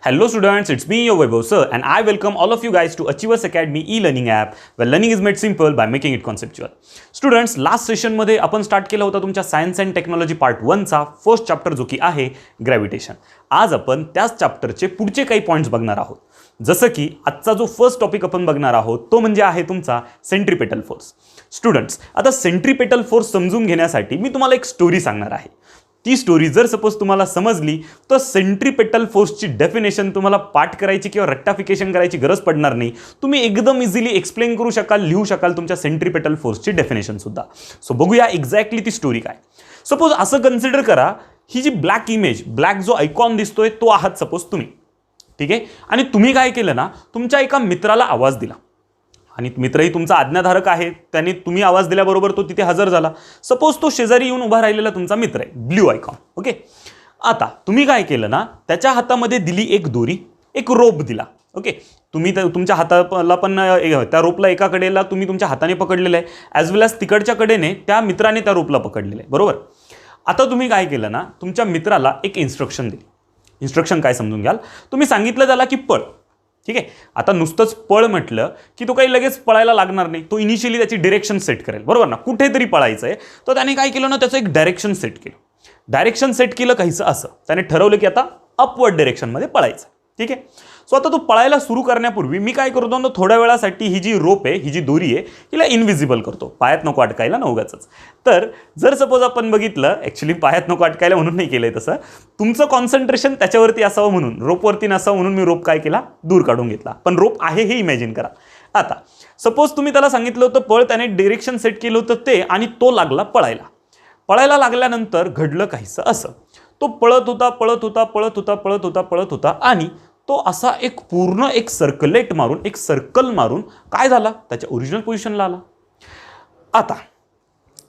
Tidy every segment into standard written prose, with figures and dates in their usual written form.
Hello students, it's me your Vaibhav sir and I welcome all of you guys to Achievers Academy e-learning app where learning is made simple by making it conceptual. Students, last session मध्ये आपण start केला होता तुमच्या science and technology part 1 चा first chapter जो की आहे gravitation. आज आपण त्याच चॅप्टरचे पुढचे काही पॉइंट्स बघणार आहोत. जसं की आजचा जो फर्स्ट टॉपिक आपण बघणार आहोत तो म्हणजे आहे तुमचा सेंट्रिपेटल फोर्स. स्टुडंट्स, आता सेंट्रिपेटल फोर्स समजून घेण्यासाठी मी तुम्हाला एक स्टोरी सांगणार आहे. ती स्टोरी जर सपोज तुम्हाला समजली तर सेंट्रिपेटल फोर्सची डेफिनेशन तुम्हाला पाठ करायची किंवा रेक्टिफिकेशन करायची गरज पडणार नाही. तुम्ही एकदम इझिली एक्सप्लेन करू शकाल, लिहू शकाल तुमच्या सेंट्रिपेटल फोर्सची डेफिनेशन सुद्धा. सो बघूया एक्झॅक्टली ती स्टोरी काय. सपोज असं कन्सिडर करा, ही जी ब्लॅक इमेज, ब्लॅक जो आयकॉन दिसतोय तो आहात सपोज तुम्ही, ठीक आहे. आणि तुम्ही काय केलं ना, तुमच्या एका मित्राला आवाज दिला आणि मित्रही तुमचा आज्ञाधारक आहे, त्याने तुम्ही आवाज दिल्याबरोबर तो तिथे हजर झाला. सपोज तो शेजारी येऊन उभा राहिलेला तुमचा मित्र आहे, ब्ल्यू आयकॉन, ओके. आता तुम्ही काय केलं ना, त्याच्या हातामध्ये दिली एक दोरी, एक रोप दिला, ओके. तुम्ही तुमच्या हाताला पण त्या रोपला एका कडेला तुम्ही तुमच्या हाताने पकडलेलं आहे, ॲज वेल ॲज तिकडच्या कडेने त्या मित्राने त्या रोपला पकडलेलं आहे, बरोबर. आता तुम्ही काय केलं ना, तुमच्या मित्राला एक इन्स्ट्रक्शन दिली. इन्स्ट्रक्शन काय समजून घ्याल, तुम्ही सांगितलं त्याला की पळ, ठीक आहे. आता नुसतंच पळ म्हटलं की तो काही लगेच पळायला लागणार नाही. तो इनिशियली त्याची डिरेक्शन सेट करेल, बरोबर ना. कुठेतरी पळायचं आहे तर त्याने काय केलं ना, त्याचं एक डायरेक्शन सेट केलं. डायरेक्शन सेट केलं काहीसं असं, त्याने ठरवलं की आता अपवर्ड डायरेक्शनमध्ये पळायचं, ठीक आहे. सो आता तो पळायला सुरू करण्यापूर्वी मी काय करतो ना, थोड्या वेळासाठी ही जी रोप आहे, ही जी दोरी आहे, हिला इनविजिबल करतो, पायात नको अटकायला ना उगाचच. तर जर सपोज आपण बघितलं, ॲक्च्युली पायात नको अटकायला म्हणून नाही केलंय तसं, तुमचं कॉन्सन्ट्रेशन त्याच्यावरती असावं म्हणून, रोपवरती नसावं म्हणून मी रोप काय केला, दूर काढून घेतला. पण रोप आहे हे इमॅजिन करा. आता सपोज तुम्ही त्याला सांगितलं होतं पळ, त्याने डिरेक्शन सेट केलं होतं ते, आणि तो लागला पळायला. पळायला लागल्यानंतर घडलं काहीसं असं, तो पळत होता आणि तो असा एक पूर्ण एक सर्कल मारून काय झाला, त्याच्या ओरिजिनल पोझिशनला आला. आता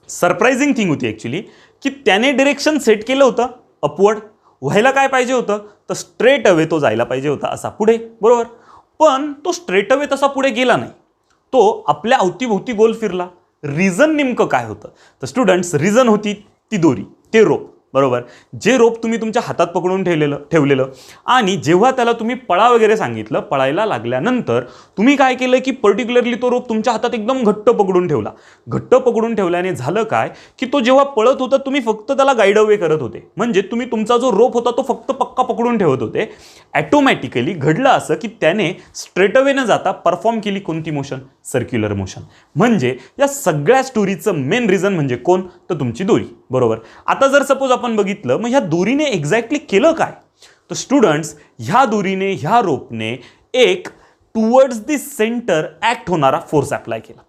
सरप्राइझिंग थिंग होती ॲक्च्युली की त्याने डिरेक्शन सेट केलं होतं अपवर्ड, व्हायला काय पाहिजे होतं तर स्ट्रेट अवे तो जायला पाहिजे होता असा पुढे, बरोबर. पण तो स्ट्रेट अवे तसा पुढे गेला नाही, तो आपल्या अवतीभोवती गोल फिरला. रिझन नेमकं काय होतं तर स्टुडंट्स, रिझन होती ती दोरी, ते रोप, बरोबर. जे रोप तुम्ही तुमच्या हातात पकडून ठेवलेलं आणि जेव्हा त्याला तुम्ही पळा वगैरे सांगितलं, पळायला लागल्यानंतर तुम्ही काय केलं की पर्टिक्युलरली तो रोप तुमच्या हातात एकदम घट्ट पकडून ठेवला. घट्ट पकडून ठेवल्याने झालं काय की तो जेव्हा पळत होता तुम्ही फक्त त्याला गाईड अवे करत होते, म्हणजे तुम्ही तुमचा जो रोप होता तो फक्त पक्का पकडून ठेवत होते. ॲटोमॅटिकली घडलं असं की त्याने स्ट्रेट अवे न जाता परफॉर्म केली कोणती मोशन, सर्क्युलर मोशन. म्हणजे या सगळ्या स्टोरीचं मेन रिझन म्हणजे कोण तर तुमची दोरी, बरोबर. आता जर सपोज आपण बघितलं, मग ह्या दोरीने एक्झॅक्टली केलं काय तर स्टुडंट्स, ह्या दोरीने, ह्या रोपने एक टुवर्ड्स द सेंटर ॲक्ट होणारा फोर्स अप्लाय केला.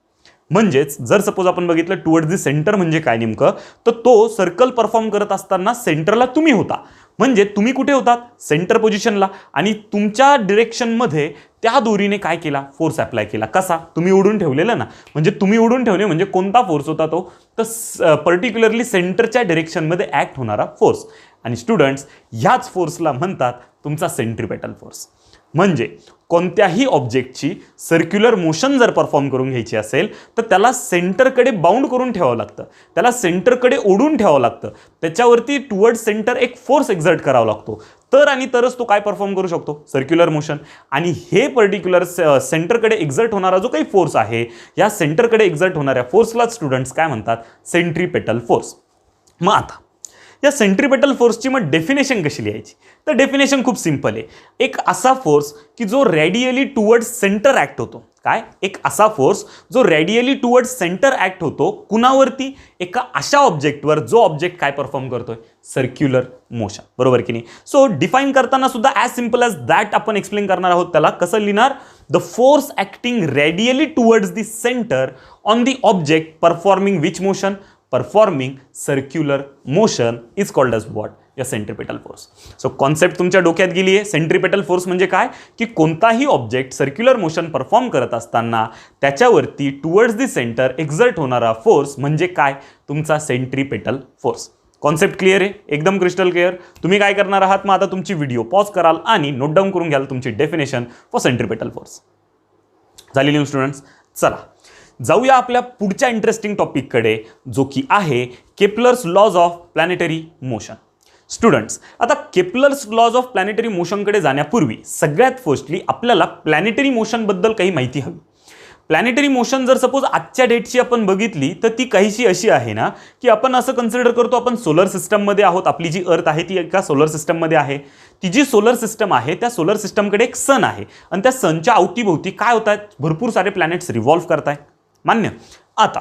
म्हणजेच जर सपोज आपण बघितलं टुवर्ड्स द सेंटर म्हणजे काय नेमकं तर तो सर्कल परफॉर्म करत असताना सेंटरला तुम्ही होता, म्हणजे तुम्ही कुठे होतात, सेंटर पोझिशनला, आणि तुमच्या डिरेक्शनमध्ये त्या दोरीने काय केला, फोर्स अप्लाय केला. कसा, तुम्ही ओढून ठेवलेलं ना, म्हणजे तुम्ही ओढून ठेवले म्हणजे कोणता फोर्स होता तो तर पर्टिक्युलरली सेंटरच्या डिरेक्शनमध्ये ॲक्ट होणारा फोर्स. आणि स्टुडंट्स, ह्याच फोर्सला म्हणतात तुमचा सेंट्रिपेटल फोर्स. म्हणजे कोणत्याही ऑब्जेक्टची सर्क्युलर मोशन जर परफॉर्म करून घ्यायची असेल तर त्याला सेंटरकडे बाउंड करून ठेवावं लागतं, त्याला सेंटरकडे ओढून ठेवावं लागतं, त्याच्यावरती टुवर्ड सेंटर एक फोर्स एक्झर्ट करावा लागतो, तरच तो काय परफॉर्म करू शकतो, सर्क्युलर मोशन. आणि हे पर्टिक्युलर सेंटरकडे एक्झर्ट होणारा जो काही फोर्स आहे, या सेंटरकडे एक्झर्ट होणाऱ्या फोर्सलाच स्टुडंट्स काय म्हणतात, सेंट्रिपेटल फोर्स. मग आता या सेंट्रिपेटल फोर्सची मग डेफिनेशन कशी लिहायची तर डेफिनेशन खूप सिंपल आहे. एक असा फोर्स की जो रेडियली टुवर्ड्स सेंटर ॲक्ट होतो. काय, एक असा फोर्स जो रेडियली टुवर्ड्स सेंटर ॲक्ट होतो, कुणावरती, एका अशा ऑब्जेक्टवर जो ऑब्जेक्ट काय परफॉर्म करतोय, सर्क्युलर मोशन, बरोबर की नाही. सो डिफाईन करताना सुद्धा ॲज सिम्पल ॲज दॅट आपण एक्सप्लेन करणार आहोत. त्याला कसं लिहिणार, the force acting radially towards the centre on the object performing which motion, performing circular motion is called as what, या सेंट्रिपेटल फोर्स. सो कॉन्सेप्ट तुमच्या डोक्यात गेली आहे. सेंट्रिपेटल फोर्स म्हणजे काय की कोणताही ऑब्जेक्ट सर्क्युलर मोशन परफॉर्म करत असताना त्याच्यावरती टुवर्ड्स द सेंटर एक्झर्ट होणारा फोर्स म्हणजे काय, तुमचा सेंट्रिपेटल फोर्स. कॉन्सेप्ट क्लिअर आहे, एकदम क्रिस्टल क्लिअर. तुम्ही काय करणार आहात, मग आता तुमची व्हिडिओ पॉज कराल आणि नोट डाऊन करून घ्याल तुमची डेफिनेशन फॉर सेंट्रिपेटल फोर्स. झालेली स्टुडंट्स, चला जाऊया आपल्या पुढच्या इंटरेस्टिंग टॉपिककडे, जो की आहे Kepler's laws of planetary motion. Students, आता केपलर्स लॉज ऑफ प्लॅनेटरी मोशनकडे जाण्यापूर्वी सगळ्यात फर्स्टली आपल्याला प्लॅनेटरी मोशनबद्दल काही माहिती हवी. प्लॅनेटरी मोशन जर सपोज आजच्या डेटची आपण बघितली तर ती काहीशी अशी आहे ना की आपण असं कन्सिडर करतो आपण सोलर सिस्टममध्ये आहोत. आपली जी अर्थ आहे ती एका सोलर सिस्टममध्ये आहे. ती जी सोलर सिस्टम आहे त्या सोलर सिस्टमकडे एक सन आहे आणि त्या सनच्या अवतीभोवती काय होत आहेत, भरपूर सारे प्लॅनेट्स रिव्हॉल्व्ह करतायत. मान्य. आता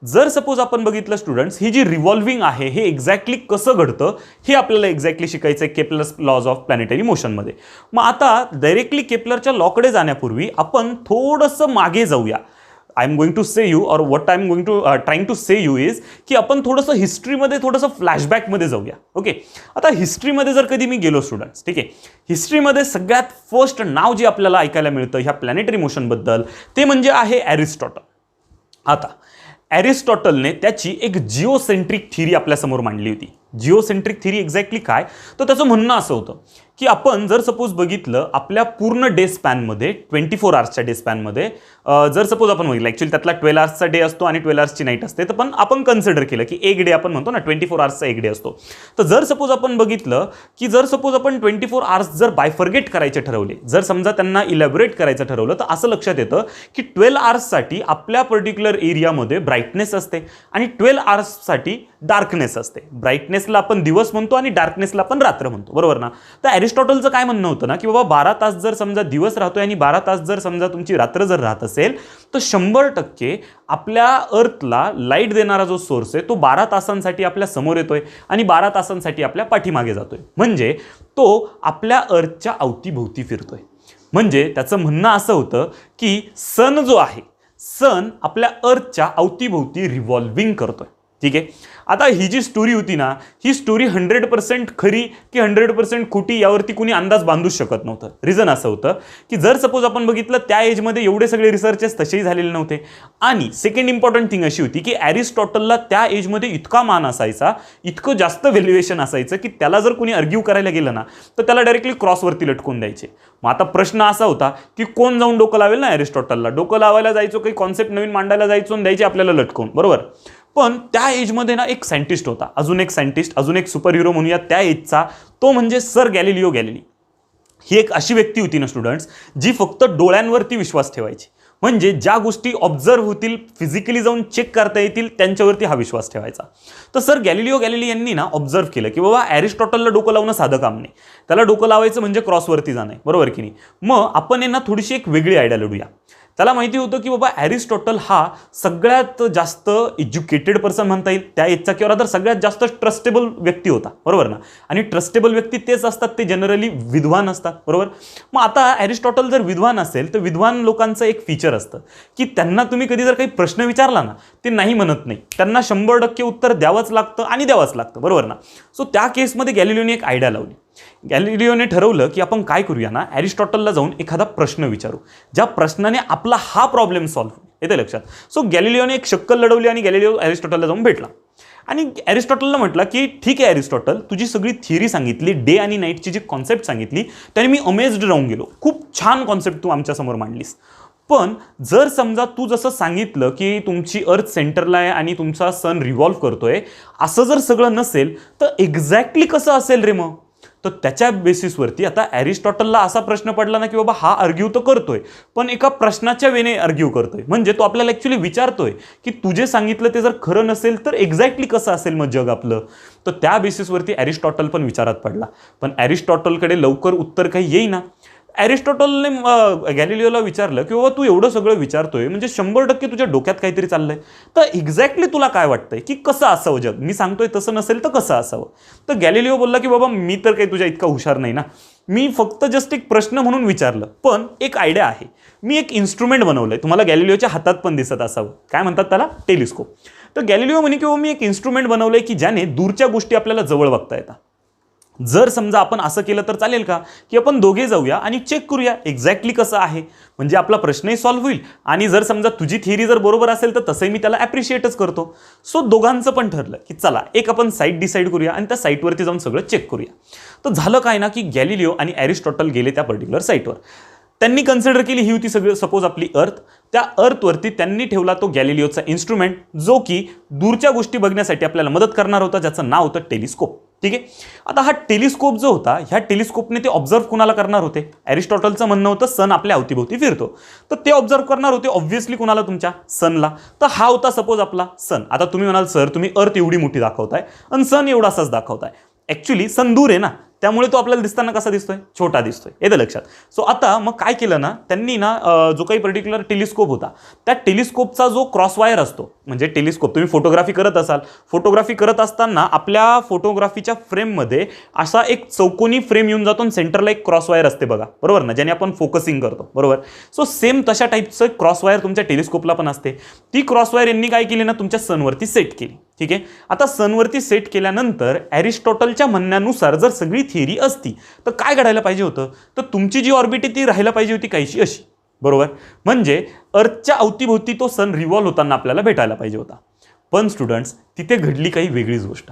जर सपोज आपण बघितलं स्टुडंट्स, ही जी रिव्हॉल्विंग आहे हे एक्झॅक्टली कसं घडतं हे आपल्याला एक्झॅक्टली शिकायचं आहे केपलर्स लॉज ऑफ प्लॅनेटरी मोशनमध्ये. मग आता डायरेक्टली केपलरच्या लॉकडे जाण्यापूर्वी आपण थोडंसं मागे जाऊया. I am going to say you और what I am going to trying to say you is की आपण थोडंसं हिस्ट्रीमध्ये थोडंसं फ्लॅशबॅकमध्ये जाऊया. ओके, आता हिस्ट्रीमध्ये जर कधी मी गेलो स्टुडंट्स, ठीक आहे, हिस्ट्रीमध्ये सगळ्यात फर्स्ट नाव जे आपल्याला ऐकायला मिळतं ह्या प्लॅनेटरी मोशनबद्दल ते म्हणजे आहे ॲरिस्टॉटल. आता ॲरिस्टॉटलने त्याची एक जिओसेंट्रिक थिअरी आपल्यासमोर मांडली होती. जिओसेंट्रिक थिअरी एक्झॅक्टली काय, तर त्याचं म्हणणं असं होतं की आपण जर सपोज बघितलं आपल्या पूर्ण डे स्पॅनमध्ये 24 आवर्सच्या डे स्पॅनमध्ये जर सपोज आपण बघितलं ॲक्च्युली त्यातला 12 आवर्सचा डे असतो आणि 12 आवर्सची नाईट असते, तर पण आपण कन्सिडर केलं की एक डे आपण म्हणतो ना 24 आवर्सचा एक डे असतो. तर जर सपोज आपण बघितलं की जर सपोज आपण 24 आवर्स जर बायफर्गेट करायचे ठरवले, जर समजा त्यांना इलॅबोरेट करायचं ठरवलं, तर असं लक्षात येतं की 12 आवर्ससाठी आपल्या पर्टिक्युलर एरियामध्ये ब्राईटनेस असते आणि 12 आवर्ससाठी डार्कनेस असते. ब्राईटनेसला आपण दिवस म्हणतो आणि डार्कनेसला आपण रात्र म्हणतो, बरोबर ना. तर ॲरिस्टॉटलचं काय म्हणणं होतं ना की बाबा 12 तास जर समजा दिवस राहतोय आणि 12 तास जर समजा तुमची रात्र जर राहत असेल तर 100% आपल्या अर्थला लाईट देणारा जो सोर्स आहे तो 12 तासांसाठी आपल्या समोर येतोय आणि 12 तासांसाठी आपल्या पाठीमागे जातोय. म्हणजे तो आपल्या अर्थच्या अवतीभोवती फिरतोय. म्हणजे त्याचं म्हणणं असं होतं की सन जो आहे, सन आपल्या अर्थच्या अवतीभोवती रिव्हॉल्विंग करतोय. ठीक आहे. आता ही जी स्टोरी होती ना, ही स्टोरी 100% खरी की 100% खोटी यावरती कुणी अंदाज बांधूच शकत नव्हतं. रिझन असं होतं की जर सपोज आपण बघितलं त्या एजमध्ये एवढे सगळे रिसर्चेस तसेही झालेले नव्हते. आणि सेकंड इम्पॉर्टंट थिंग अशी होती की ॲरिस्टॉटलला त्या एजमध्ये इतका मान असायचा, इतकं जास्त व्हॅल्युएशन असायचं की त्याला जर कुणी आर्ग्यू करायला गेलं ना तर त्याला डायरेक्टली क्रॉसवरती लटकून द्यायचे. मग आता प्रश्न असा होता की कोण जाऊन डोकं लावेल ना ॲरिस्टॉटलला. डोकं लावायला जायचो, काही कॉन्सेप्ट नवीन मांडायला जायचो आणि द्यायचे आपल्याला लटकून, बरोबर. पण त्या एजमध्ये ना एक सायंटिस्ट होता, अजून एक सायंटिस्ट, अजून एक सुपर हिरो म्हणूया त्या एजचा, तो म्हणजे सर गॅलिलिओ गॅलिली. ही एक अशी व्यक्ती होती ना स्टुडंट्स जी फक्त डोळ्यांवरती विश्वास ठेवायची. म्हणजे ज्या गोष्टी ऑब्झर्व होतील, फिजिकली जाऊन चेक करता येतील त्यांच्यावरती हा विश्वास ठेवायचा. तर सर गॅलिलिओ गॅलिली यांनी ना ऑब्झर्व केलं की बाबा ॲरिस्टॉटलला डोकं लावणं साधं काम नाही, त्याला डोकं लावायचं म्हणजे क्रॉसवरती जाणं, बरोबर की नाही. मग आपण यांना थोडीशी एक वेगळी आयडिया लढूया. त्याला माहिती होतं की बाबा ॲरिस्टॉटल हा सगळ्यात जास्त एज्युकेटेड पर्सन म्हणता येईल त्या एजचा, किंवा तर सगळ्यात जास्त ट्रस्टेबल व्यक्ती होता, बरोबर ना. आणि ट्रस्टेबल व्यक्ती तेच असतात ते जनरली विद्वान असतात, बरोबर. मग आता ॲरिस्टॉटल जर विद्वान असेल तर विद्वान लोकांचं एक फीचर असतं की त्यांना तुम्ही कधी जर काही प्रश्न विचारला ना ते नाही म्हणत नाही, त्यांना 100% उत्तर द्यावंच लागतं आणि द्यावंच लागतं, बरोबर ना. सो त्या केसमध्ये गॅलिलिओने एक आयडिया लावली. गॅलिलिओने ठरवलं की आपण काय करूया ना, ॲरिस्टॉटलला जाऊन एखादा प्रश्न विचारू ज्या प्रश्नाने आपला हा प्रॉब्लेम सॉल्व्ह होईल, येते लक्षात. सो गॅलिलिओने एक शक्कल लढवली आणि गॅलिलिओ ॲरिस्टॉटलला जाऊन भेटला आणि ॲरिस्टॉटलला म्हटलं की ठीक आहे ॲरिस्टॉटल, तुझी सगळी थिअरी सांगितली, डे आणि नाईटची जी कॉन्सेप्ट सांगितली त्याने मी अमेज्ड राहून गेलो, खूप छान कॉन्सेप्ट तू आमच्यासमोर मांडलीस. पण जर समजा तू जसं सांगितलं की तुमची अर्थ सेंटरला आहे आणि तुमचा सन रिव्हॉल्व्ह करतोय, असं जर सगळं नसेल तर एक्झॅक्टली कसं असेल रे मग. तर त्याच्या बेसिसवरती आता ॲरिस्टॉटलला असा प्रश्न पडला ना की बाबा हा आर्ग्यू तर करतोय पण एका प्रश्नाच्या वेने आर्ग्यू करतोय. म्हणजे तो आपल्याला ॲक्च्युली विचारतोय की तुझे सांगितलं ते जर खरं नसेल तर एक्झॅक्टली कसं असेल मग जग आपलं. तर त्या बेसिसवरती ॲरिस्टॉटल पण विचारात पडला. पण ॲरिस्टॉटलकडे लवकर उत्तर काही येईना. ॲरिस्टॉटलने गॅलिलिओला विचारलं की बाबा तू एवढं सगळं विचारतोय म्हणजे 100% तुझ्या डोक्यात काहीतरी चाललंय, तर एक्झॅक्टली तुला काय वाटतंय की कसं असावं जग, मी सांगतोय तसं नसेल तर कसं असावं. तर गॅलिलिओ बोलला की बाबा मी तर काही तुझ्या इतका हुशार नाही ना, मी फक्त जस्ट एक प्रश्न म्हणून विचारलं, पण एक आयडिया आहे, मी एक इन्स्ट्रुमेंट बनवलंय. तुम्हाला गॅलिलिओच्या हातात पण दिसत असावं, काय म्हणतात त्याला, टेलिस्कोप. तर गॅलिलिओ म्हणे की बाबा मी एक इन्स्ट्रुमेंट बनवलंय की ज्याने दूरच्या गोष्टी आपल्याला जवळ बघता येतात. जर समजा आपण असं केलं तर चालेल का की आपण दोघे जाऊया आणि चेक करूया एक्झॅक्टली कसं आहे, म्हणजे आपला प्रश्नही सॉल्व्ह होईल आणि जर समजा तुझी थिअरी जर बरोबर असेल तर तसंही मी त्याला ॲप्रिशिएटच करतो. सो दोघांचं पण ठरलं की चला एक आपण साईट डिसाईड करूया आणि त्या साईटवरती जाऊन सगळं चेक करूया. तर झालं काय ना की गॅलिलिओ आणि ॲरिस्टॉटल गेले त्या पर्टिक्युलर साईटवर. त्यांनी कन्सिडर केली ही होती सगळं सपोज आपली अर्थ. त्या अर्थवरती त्यांनी ठेवला तो गॅलिलिओचा इन्स्ट्रुमेंट जो की दूरच्या गोष्टी बघण्यासाठी आपल्याला मदत करणार होता, ज्याचं नाव होतं टेलिस्कोप. ठीक आहे. आता हा टेलिस्कोप जो होता, ह्या टेलिस्कोपने ते ऑब्झर्व कुणाला करणार होते? एरिस्टॉटलचं म्हणणं होतं सन आपल्या अवतीभोवती फिरतो, तर ते ऑब्झर्व करणार होते ऑब्व्हियसली कुणाला? तुमच्या सनला. तर हा होता सपोज आपला सन. आता तुम्ही म्हणाल सर तुम्ही अर्थ एवढी मोठी दाखवताय आणि सन एवढासाच दाखवताय. ॲक्च्युली सन दूर आहे ना, त्यामुळे तो आपल्याला दिसताना कसा दिसतोय? छोटा दिसतोय. येतं लक्षात. सो आता मग काय केलं ना त्यांनी ना, जो काही पर्टिक्युलर टेलिस्कोप होता त्या टेलिस्कोपचा जो क्रॉस वायर असतो, म्हणजे टेलिस्कोप तुम्ही फोटोग्राफी करत असाल, फोटोग्राफी करत असताना आपल्या फोटोग्राफीच्या फ्रेममध्ये असा एक चौकोनी फ्रेम येऊन जातो आणि सेंटरला एक क्रॉस वायर असते बघा, बरोबर ना, ज्याने आपण फोकसिंग करतो, बरोबर. सो सेम तशा टाईपचं क्रॉस वायर तुमच्या टेलिस्कोपला पण असते. ती क्रॉस वायर यांनी काय केली ना तुमच्या सनवरती सेट केली. ठीक आहे. आता सनवरती सेट केल्यानंतर एरिस्टॉटलच्या म्हणण्यानुसार जर सगळी थिअरी असती तर काय घडायला पाहिजे होतं? तर तुमची जी ऑर्बिट आहे ती राहायला पाहिजे होती काहीशी अशी, बरोबर. म्हणजे अर्थच्या अवतीभोवती तो सन रिव्हॉल्व होताना आपल्याला भेटायला पाहिजे होता. पण स्टुडंट्स तिथे घडली काही वेगळीच गोष्ट.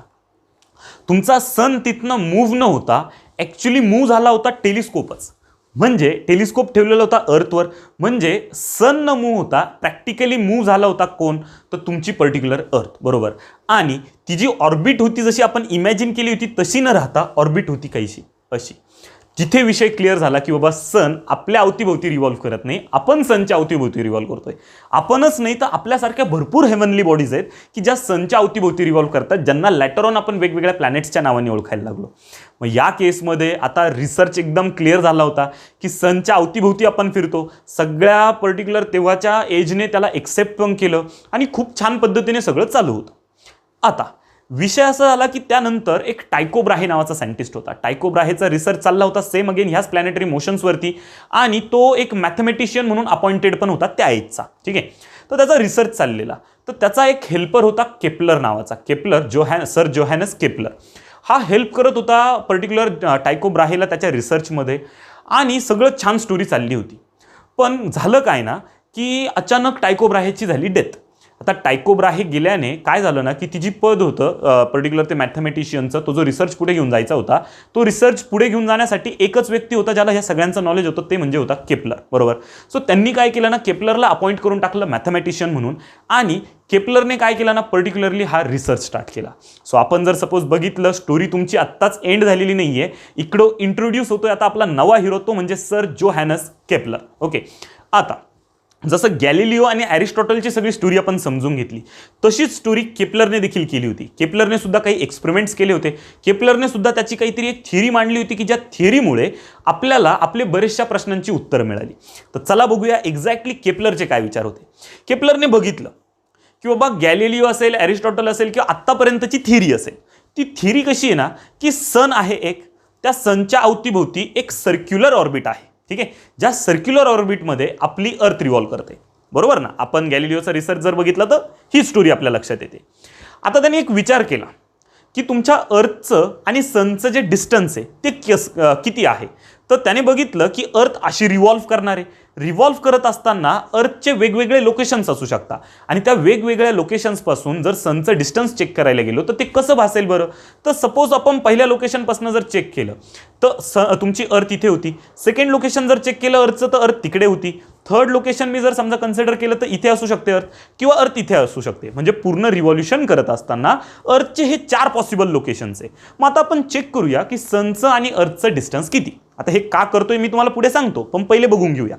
तुमचा सन तिथनं मूव्ह न होता ॲक्च्युली मूव्ह झाला होता टेलिस्कोपच. म्हणजे टेलिस्कोप ठेवलेला होता अर्थवर, म्हणजे सन न मूव्ह होता प्रॅक्टिकली मूव्ह झाला होता कोण? तर तुमची पर्टिक्युलर अर्थ, बरोबर. आणि ती जी ऑर्बिट होती जशी आपण इमॅजिन केली होती तशी न राहता ऑर्बिट होती काहीशी अशी. जिथे विषय क्लिअर झाला की बाबा सन आपल्या अवतीभोवती रिव्हॉल्व करत नाही, आपण सनच्या अवतीभोवती रिव्हॉल्व करतोय. आपणच नाही तर आपल्यासारख्या भरपूर हेवनली बॉडीज आहेत की ज्या सनच्या अवतीभोवती रिव्हॉल्व करतात, ज्यांना लॅटर ऑन आपण वेगवेगळ्या प्लॅनेट्सच्या नावाने ओळखायला लागलो. मग या केसमध्ये आता रिसर्च एकदम क्लिअर झाला होता की सनच्या अवतीभोवती आपण फिरतो. सगळ्या पर्टिक्युलर तेव्हाच्या एजने त्याला एक्सेप्ट पण केलं आणि खूप छान पद्धतीने सगळं चालू होतं. आता विषय असा झाला की त्यानंतर एक टायको ब्राहे नावाचा सायंटिस्ट होता. टायको ब्राहेचा रिसर्च चालला होता सेम अगेन ह्याच प्लॅनेटरी मोशन्सवरती, आणि तो एक मॅथमॅटिशियन म्हणून अपॉइंटेड पण होता त्या एजचा. ठीक आहे. तर त्याचा रिसर्च चाललेला. तर त्याचा एक हेल्पर होता केपलर नावाचा, सर जोहॅनस केपलर. हा हेल्प करत होता पर्टिक्युलर टायको ब्राहेला त्याच्या रिसर्चमध्ये, आणि सगळं छान स्टोरी चालली होती. पण झालं काय ना की अचानक टायको ब्राहेची झाली डेथ. आता टायको ब्राहे गेल्याने काय झालं ना की ती जी पद होतं पर्टिक्युलर ते मॅथमॅटिशियनचं, तो जो रिसर्च पुढे घेऊन जायचा होता, तो रिसर्च पुढे घेऊन जाण्यासाठी एकच व्यक्ती होता ज्याला ह्या सगळ्यांचं नॉलेज होतं, ते म्हणजे होता केपलर, बरोबर. सो त्यांनी काय केलं ना, केपलरला अपॉइंट करून टाकलं मॅथमॅटिशियन म्हणून, आणि केपलरने काय केलं ना पर्टिक्युलरली हा रिसर्च स्टार्ट केला. सो आपण जर सपोज बघितलं, स्टोरी तुमची आत्ताच एंड झालेली नाही आहे, इकडं इंट्रोड्यूस होतोय आता आपला नवा हिरो, तो म्हणजे सर जोहॅनस केपलर. ओके. आता जसं गॅलिलिओ आणि एरिस्टॉटलची सगळी स्टोरी आपण समजून घेतली, तशीच स्टोरी केपलरने देखील केली होती. केपलरने सुद्धा काही एक्सपेरिमेंट्स केले होते. केपलरने सुद्धा त्याची काहीतरी एक थिअरी मांडली होती की ज्या थिअरीमुळे आपल्याला आपले बरेचशा प्रश्नांची उत्तरं मिळाली. तर चला बघूया एक्झॅक्टली केपलरचे काय विचार होते. केपलरने बघितलं की बाबा गॅलिलिओ असेल, एरिस्टॉटल असेल किंवा आत्तापर्यंतची थिअरी असेल, ती थिअरी कशी आहे ना की सन आहे एक, त्या सनच्या अवतीभोवती एक सर्क्युलर ऑर्बिट आहे. ठीक आहे. ज्या सर्क्युलर ऑर्बिटमध्ये आपली अर्थ रिव्हॉल्व करते, बरोबर ना. आपण गॅलिलिओचा रिसर्च जर बघितला तर ही स्टोरी आपल्या लक्षात येते. आता त्यांनी एक विचार केला की तुमच्या अर्थचं आणि सनचं जे डिस्टन्स आहे ते किती आहे. तर त्याने बघितलं की अर्थ अशी रिव्हॉल्व करणार आहे. रिव्हॉल्व करत असताना अर्थचे वेगवेगळे लोकेशन्स असू शकतात, आणि त्या वेगवेगळ्या लोकेशन्सपासून जर सनचं डिस्टन्स चेक करायला गेलो तर ते कसं भासेल बरं. तर सपोज आपण पहिल्या लोकेशनपासून जर चेक केलं तर तुमची अर्थ इथे होती. सेकंड लोकेशन जर चेक केलं अर्थचं तर अर्थ तिकडे होती. थर्ड लोकेशन मी जर समजा कन्सिडर केलं तर इथे असू शकते अर्थ, किंवा अर्थ इथे असू शकते. म्हणजे पूर्ण रिव्हॉल्युशन करत असताना अर्थचे हे 4 पॉसिबल लोकेशन्स आहे. मग आता आपण चेक करूया की सनचं आणि अर्थचं डिस्टन्स किती. आता हे का करतोय मी तुम्हाला पुढे सांगतो, पण पहिले बघून घेऊया.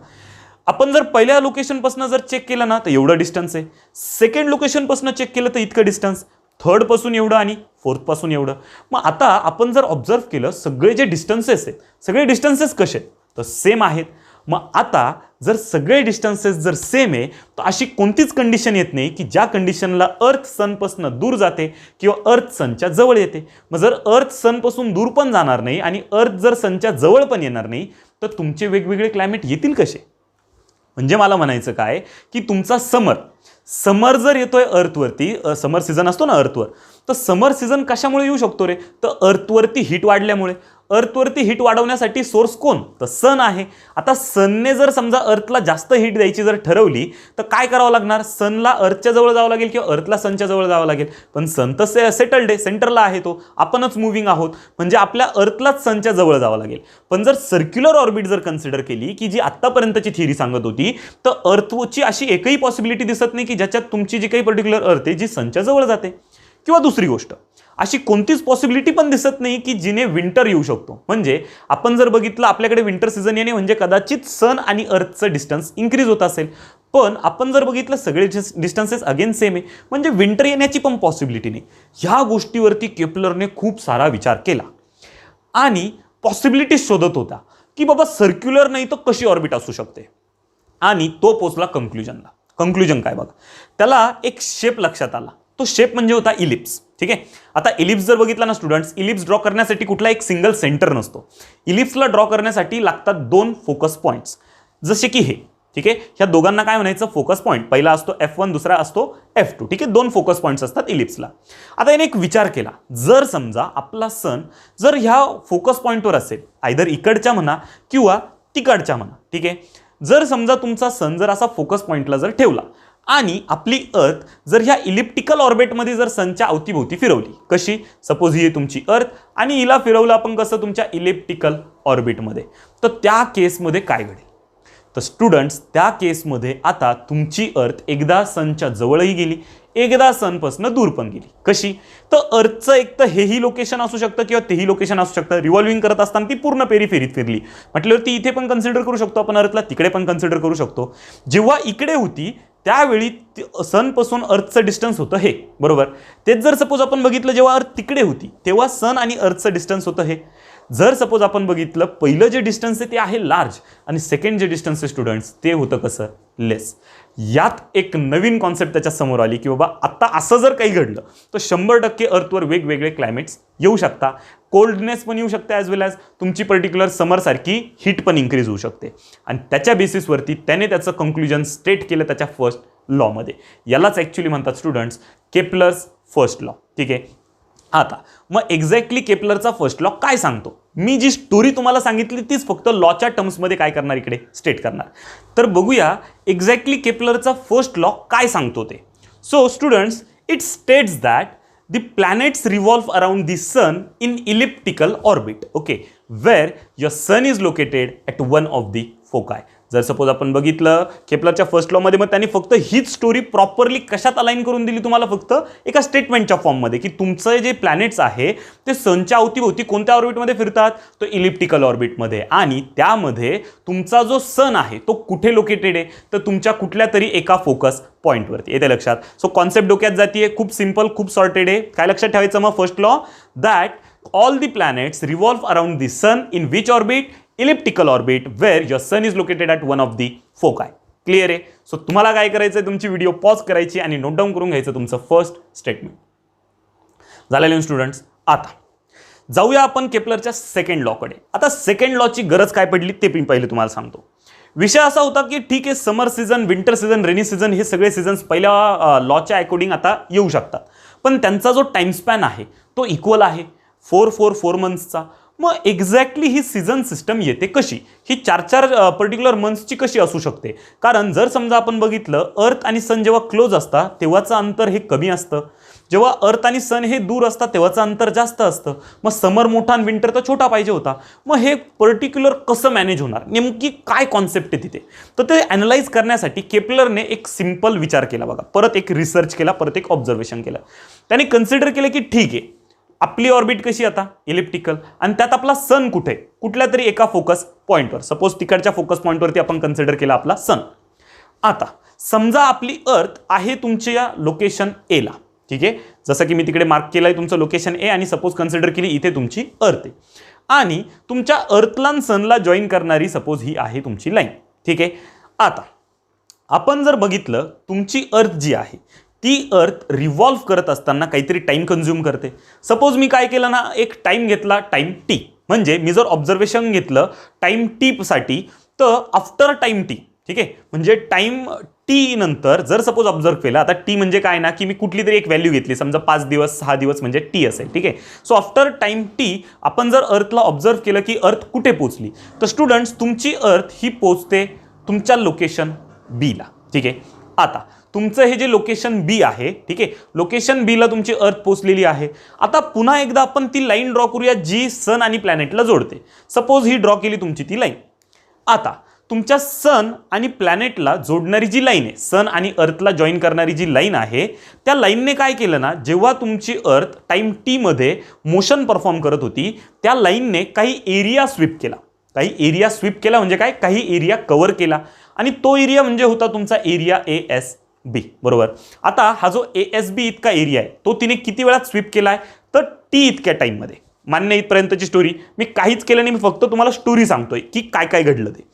आपण जर पहिल्या लोकेशनपासून जर चेक केलं ना तर एवढं डिस्टन्स आहे. सेकंड लोकेशनपासून चेक केलं तर इतकं डिस्टन्स. थर्डपासून एवढं आणि फोर्थपासून एवढं. मग आता आपण जर ऑब्झर्व केलं सगळे जे डिस्टन्सेस आहेत, सगळे डिस्टन्सेस कसे आहेत तर सेम आहेत. मग आता जर सगळे डिस्टन्सेस जर सेम आहे तर अशी कोणतीच कंडिशन येत नाही की ज्या कंडिशनला अर्थ सनपासून दूर जाते किंवा अर्थ सनच्या जवळ येते. मग जर अर्थ सनपासून दूर पण जाणार नाही आणि अर्थ जर सनच्या जवळ पण येणार नाही तर तुमचे वेगवेगळे क्लायमेट येतील कसे. म्हणजे मला म्हणायचं काय की तुमचा समर जर येतोय अर्थवरती, समर सीझन असतो ना अर्थवर, तर समर सीझन कशामुळे येऊ शकतो रे, तर अर्थवरती हीट वाढल्यामुळे. अर्थवरती हीट वाढवण्यासाठी सोर्स कोण, तर सन आहे. आता सनने जर समजा अर्थला जास्त हीट द्यायची जर ठरवली तर काय करावं लागणार, सनला अर्थच्या जवळ जावं लागेल किंवा अर्थला सनच्या जवळ जावं लागेल. पण सन तर सेटल्ड आहे, सेंटरला आहे, तो आपणच मुव्हिंग आहोत, म्हणजे आपल्या अर्थलाच सनच्या जवळ जावं लागेल. पण जर सर्क्युलर ऑर्बिट जर कन्सिडर केली की जी आत्तापर्यंतची थिअरी सांगत होती, तर अर्थची अशी एकही पॉसिबिलिटी दिसत नाही की ज्याच्यात तुमची जी काही पर्टिक्युलर अर्थ आहे जी सनच्या जवळ जाते. किंवा दुसरी गोष्ट, अशी कोणतीच पॉसिबिलिटी पण दिसत नाही की जिने विंटर येऊ शकतो. म्हणजे आपण जर बघितलं आपल्याकडे विंटर सीझन येणे म्हणजे कदाचित सन आणि अर्थचं डिस्टन्स इन्क्रीज होत असेल, पण आपण जर बघितलं सगळे डिस्टन्सेस अगेन सेम आहे, म्हणजे विंटर येण्याची पण पॉसिबिलिटी नाही. ह्या गोष्टीवरती केपलरने खूप सारा विचार केला आणि पॉसिबिलिटीज शोधत होता की बाबा सर्क्युलर नाही तर कशी ऑर्बिट असू शकते, आणि तो पोचला कंक्लुजनला. कंक्लुजन काय बघा, त्याला एक शेप लक्षात आला. तो शेप म्हणजे होता इलिप्स. ठीक आहे, आता इलिप्स जर बघितला ना स्टुडंट्स, इलिप्स ड्रॉ करण्यासाठी कुठला एक सिंगल सेंटर नसतो. इलिप्सला ड्रॉ करण्यासाठी लागतात 2 फोकस पॉईंट्स, जसे की हे. ठीक आहे, ह्या दोघांना काय म्हणायचं, फोकस पॉईंट. पहिला असतो F1, दुसरा असतो F2. ठीक आहे, 2 फोकस पॉईंट्स असतात इलिप्सला. आता याने एक विचार केला, जर समजा आपला सन जर ह्या फोकस पॉईंटवर असेल, आयदर इकडच्या म्हणा किंवा तिकडच्या म्हणा. ठीक आहे, जर समजा तुमचा सन जर असा फोकस पॉईंटला जर ठेवला आणि आपली अर्थ जर ह्या इलिप्टिकल ऑर्बिटमध्ये जर सनच्या अवतीभोवती फिरवली, कशी, सपोज ही आहे तुमची अर्थ आणि हिला फिरवलं आपण कसं, तुमच्या इलिप्टिकल ऑर्बिटमध्ये, तर त्या केसमध्ये काय घडेल. तर स्टुडंट्स, त्या केसमध्ये आता तुमची अर्थ एकदा सनच्या जवळही गेली, एकदा सनपासून दूर पण गेली. कशी, तर अर्थचं एक तर हेही लोकेशन असू शकतं किंवा तेही लोकेशन असू शकतं. रिव्हॉल्विंग करत असताना ती पूर्ण पेरिफेरीत फिरली म्हटल्यावर ती इथे पण कन्सिडर करू शकतो आपण अर्थला, तिकडे पण कन्सिडर करू शकतो. जेव्हा इकडे होती त्यावेळी सनपासून अर्थचं डिस्टन्स होतं हे, बरोबर. तेच जर सपोज आपण बघितलं जेव्हा अर्थ तिकडे होती तेव्हा सन आणि अर्थचं डिस्टन्स होतं हे. जर सपोज आपण बघितलं पहिलं जे डिस्टन्स आहे ते आहे लार्ज आणि सेकंड जे डिस्टन्स आहे स्टुडंट्स ते होतं कसं, लेस. यात एक नवीन कॉन्सेप्ट त्याच्या समोर आली की बाबा आता असं जर काही घडलं तर 100% अर्थवर वेगवेगळे क्लायमेट्स येऊ शकता, कोल्डनेस पण येऊ शकते, ॲज वेल ॲज तुमची पर्टिक्युलर समरसारखी हीट पण इन्क्रीज होऊ शकते. आणि त्याच्या बेसिसवरती त्याने त्याचं कंक्लुजन स्टेट केलं त्याच्या फर्स्ट लॉमध्ये. यालाच ॲक्च्युली म्हणतात स्टुडंट्स केपलर्स फर्स्ट लॉ. ठीक आहे, आता मग एक्झॅक्टली केपलरचा फर्स्ट लॉ काय सांगतो, मी जी स्टोरी तुम्हाला सांगितली तीच फक्त लॉच्या टर्म्समध्ये काय करणार इकडे स्टेट करणार. तर बघूया एक्झॅक्टली केपलरचा फर्स्ट लॉ काय सांगतो ते. So students, it states that the planets revolve around the sun in elliptical orbit, okay, where your sun is located at one of the foci. जर सपोज आपण बघितलं केपलरच्या फर्स्ट लॉ मध्ये, मग त्यांनी फक्त हीच स्टोरी प्रॉपरली कशात अलाइन करून दिली तुम्हाला, फक्त एका स्टेटमेंटच्या फॉर्ममध्ये, की तुमचं जे प्लॅनेट्स आहे ते सनच्या अवतीभोवती कोणत्या ऑर्बिटमध्ये फिरतात, तो इलिप्टिकल ऑर्बिटमध्ये, आणि त्यामध्ये तुमचा जो सन आहे तो कुठे लोकेटेड आहे, तर तुमच्या कुठल्या तरी एका फोकस पॉईंटवरती. येते लक्षात. सो कॉन्सेप्ट डोक्यात जातीये, खूप सिंपल, खूप सॉर्टेड आहे. काय लक्षात ठेवायचं मग, first law that all the planets revolve around the sun in which orbit, elliptical orbit, where your sun is located at one of the foci. Clear आहे. सो तुम्हाला काय करायचं, तुमची व्हिडिओ पॉज करायची आणि नोट डाऊन करून घ्यायचं तुमचं फर्स्ट स्टेटमेंट. झालेलं स्टुडंट्स. आता जाऊया आपण केपलरच्या सेकंड लॉकडे. आता सेकंड लॉची गरज काय पडली ते मी पहिले तुम्हाला सांगतो. विषय असा होता की ठीक आहे, summer season, winter season, rainy season हे सगळे सीझन्स पहिल्या लॉच्या अकॉर्डिंग आता येऊ शकतात, पण त्यांचा जो टाइम स्पॅन आहे तो इक्वल आहे 4 मंथ्सचा. मग एक्झॅक्टली ही सीझन सिस्टम येते कशी, ही 4 पर्टिक्युलर मंथ्सची कशी असू शकते. कारण जर समजा आपण बघितलं अर्थ आणि सन जेव्हा क्लोज असतात तेव्हाचं अंतर हे कमी असतं, जेव्हा अर्थ आणि सन हे दूर असतात तेव्हाचं अंतर जास्त असतं. मग समर मोठा आणि विंटर तर छोटा पाहिजे होता. मग हे पर्टिक्युलर कसं मॅनेज होणार, नेमकी काय कॉन्सेप्ट आहे तिथे, तर ते ॲनालाइज करण्यासाठी केपलरने एक सिंपल विचार केला बघा. परत एक रिसर्च केला, परत एक ऑब्झर्वेशन केलं. त्याने कन्सिडर केलं की ठीक आहे, आपली ऑर्बिट कशी आता इलिप्टिकल, आणि त्यात आपला सन कुठे, कुठल्या तरी एका फोकस पॉईंटवर, सपोज तिकडच्या फोकस पॉईंटवरती आपण कन्सिडर केला आपला सन. आता समजा आपली अर्थ आहे तुमच्या लोकेशन एला. ठीक आहे, जसं की मी तिकडे मार्क केलं आहे तुमचं लोकेशन ए, आणि सपोज कन्सिडर केली इथे तुमची अर्थ आहे, आणि तुमच्या अर्थला सनला जॉईन करणारी सपोज ही आहे तुमची लाईन. ठीक आहे, आता आपण जर बघितलं तुमची अर्थ जी आहे ती अर्थ रिव्हॉल्व करत असताना काहीतरी टाइम कन्झ्युम करते. सपोज मी काय केलं ना, एक टाइम घेतला, टाइम टी. म्हणजे मी जर ऑब्झर्वेशन घेतलं टाइम टी साठी, तर आफ्टर टाइम टी, ठीक आहे, म्हणजे टाइम टी नंतर जर सपोज ऑब्झर्व केला, आता टी म्हणजे काय ना, की मी कुठली तरी एक व्हॅल्यू घेतली, समजा 5 दिवस 6 दिवस म्हणजे टी असेल. ठीक आहे, सो आफ्टर टाइम टी आपण जर अर्थला ऑब्झर्व केलं की अर्थ कुठे पोचली, तर स्टुडंट्स तुमची अर्थ ही पोचते तुमच्या लोकेशन बीला. ठीक आहे, आता तुमचं हे जे लोकेशन बी आहे, ठीक आहे, लोकेशन बीला तुमची अर्थ पोचलेली आहे. आता पुन्हा एकदा आपण ती लाईन ड्रॉ करूया जी सन आणि प्लॅनेटला जोडते. सपोज ही ड्रॉ केली तुमची ती लाईन. आता तुमच्या सन आणि प्लॅनेटला जोडणारी जी लाईन आहे, सन आणि अर्थला जॉईन करणारी जी लाईन आहे, त्या लाईनने काय केलं ना, जेव्हा तुमची अर्थ टाइम टी मध्ये मोशन परफॉर्म करत होती, त्या लाईनने काही एरिया स्वीप केला. काही एरिया स्वीप केला म्हणजे काय, काही एरिया कव्हर केला, आणि तो एरिया म्हणजे होता तुमचा एरिया ASB. बरोबर. आता हा जो ASB इतका एरिया आहे तो तिने किती वेळात स्वीप केलाय, तर टी इतक्या टाइममध्ये. मान्य इथपर्यंतची स्टोरी. मी काहीच केलं नाही, मी फक्त तुम्हाला स्टोरी सांगतोय की काय काय घडलं ते.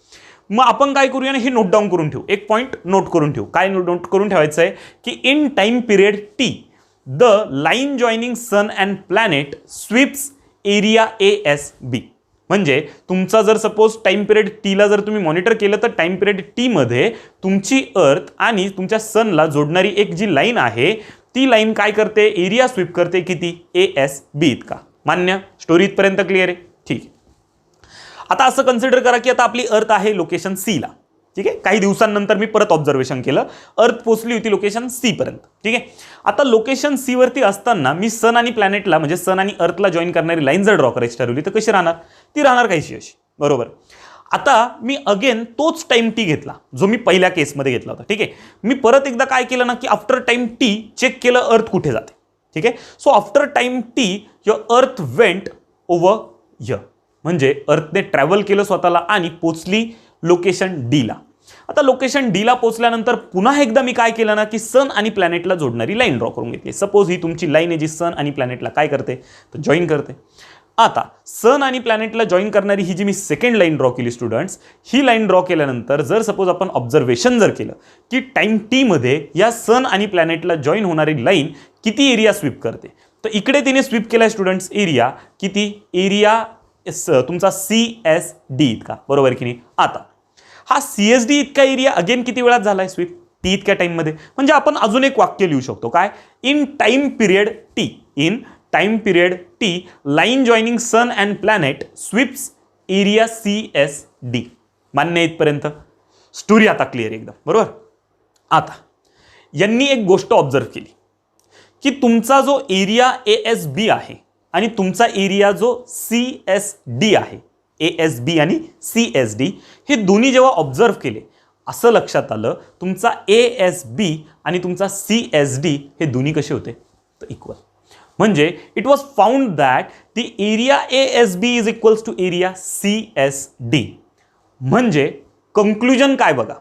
मग आपण काय करूया ना, हे नोट डाऊन करून ठेवू, एक पॉईंट नोट करून ठेवू. काय नोट करून ठेवायचं आहे की in time period T the line joining sun and planet sweeps area ASB. म्हणजे तुमचा जर सपोज टाइम पिरियड टीला जर तुम्ही मॉनिटर केलं तर टाइम पिरियड टी मध्ये तुमची अर्थ आणि तुमच्या सनला जोडणारी एक जी लाईन आहे ती लाईन काय करते, एरिया स्वीप करते किती, ASB इतका. मान्य. स्टोरी इथपर्यंत क्लिअर आहे. ठीक आहे. आता असं कन्सिडर करा की आता आपली अर्थ आहे लोकेशन सी ला. ठीक आहे. काही दिवसांनंतर मी परत ऑब्झर्वेशन केलं, अर्थ पोहोचली होती लोकेशन सी पर्यंत. ठीक आहे. आता लोकेशन सी वरती असताना मी सन आणि प्लॅनेटला म्हणजे सन आणि अर्थला जॉईन करणारी लाईन जर ड्रॉ करायची ठरवली तर कशी राहणार, ती राहणार काहीशी अशी. बरोबर. आता मी अगेन तोच टाइम टी घेतला जो मी पहिल्या केसमध्ये घेतला होता. ठीक आहे. मी परत एकदा काय केलं ना की आफ्टर टाइम टी चेक केलं अर्थ कुठे जाते. ठीक आहे. So after time T your अर्थ वेंट ओव्हर हियर. म्हणजे अर्थने ट्रॅव्हल केलं स्वतःला आणि पोचली लोकेशन डीला. आता लोकेशन डीला पोचल्यानंतर पुन्हा एकदा मी काय केलं ना की सन आणि प्लॅनेटला जोडणारी लाईन ड्रॉ करून घेतली. सपोज ही तुमची लाईन आहे जी सन आणि प्लॅनेटला काय करते तर जॉईन करते. आता सन आणि प्लॅनेटला जॉईन करणारी ही जी मी सेकंड लाईन ड्रॉ केली स्टुडंट्स, ही लाईन ड्रॉ केल्यानंतर जर सपोज आपण ऑब्झर्वेशन जर केलं की टाइम टी मध्ये या सन आणि प्लॅनेटला जॉईन होणारी लाईन किती एरिया स्वीप करते, तर इकडे तिने स्वीप केलाय स्टुडंट्स एरिया किती, एरिया तुमचा CSD इतका. बरोबर की नाही. आता हा CSD इतका एरिया अगेन किती वेळात झालाय स्वीप, टी इतक्या टाइममध्ये. म्हणजे आपण अजून एक वाक्य लिहू शकतो काय, in time period T, in time period T line joining sun and planet sweeps area CSD. मान्य इथपर्यंत. स्टोरी आता क्लिअर एकदम. बरोबर. आता यांनी एक गोष्ट ऑब्झर्व केली की तुमचा जो एरिया ASB आहे आणि तुमचा एरिया जो CSD आहे, ASB आणि CSD हे दोन्ही जेव्हा ऑब्झर्व केले असं लक्षात आलं तुमचा ASB आणि तुमचा CSD हे दोन्ही कसे होते तर इक्वल. म्हणजे it was found that the area ASB is equals to area CSD. म्हणजे कंक्लुजन काय बघा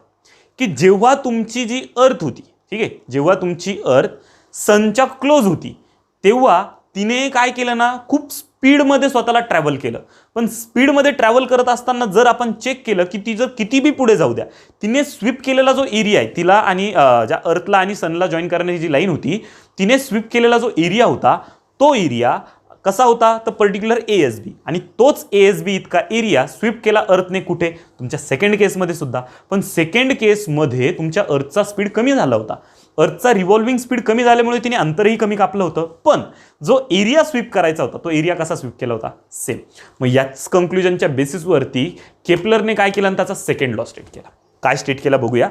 की जेव्हा तुमची जी अर्थ होती, ठीक आहे, जेव्हा तुमची अर्थ सनच्या क्लोज होती तेव्हा तिने काय केलं ना, खूप स्पीडमध्ये स्वतःला ट्रॅव्हल केलं. पण स्पीडमध्ये ट्रॅव्हल करत असताना जर आपण चेक केलं की ती जर किती बी पुढे जाऊ द्या, तिने स्वीप केलेला जो एरिया आहे तिला आणि ज्या अर्थला आणि सनला जॉईन करण्याची जी लाईन होती तिने स्वीप केलेला जो एरिया होता तो एरिया कसा होता तर पर्टिक्युलर ASB. आणि तोच ASB इतका एरिया स्वीप केला अर्थने कुठे, तुमच्या सेकंड केसमध्ये सुद्धा. पण सेकंड केसमध्ये तुमच्या अर्थचा स्पीड कमी झाला होता. अर्थचा रिव्हॉल्विंग स्पीड कमी झाल्यामुळे तिने अंतरही कमी कापलं होतं. पण जो एरिया स्वीप करायचा होता तो एरिया कसा स्वीप केला होता, सेम. मग याच कंक्लुजनच्या बेसिसवरती केपलरने काय केलं आणि त्याचा सेकंड लॉ स्टेट केला. काय स्टेट केला बघूया.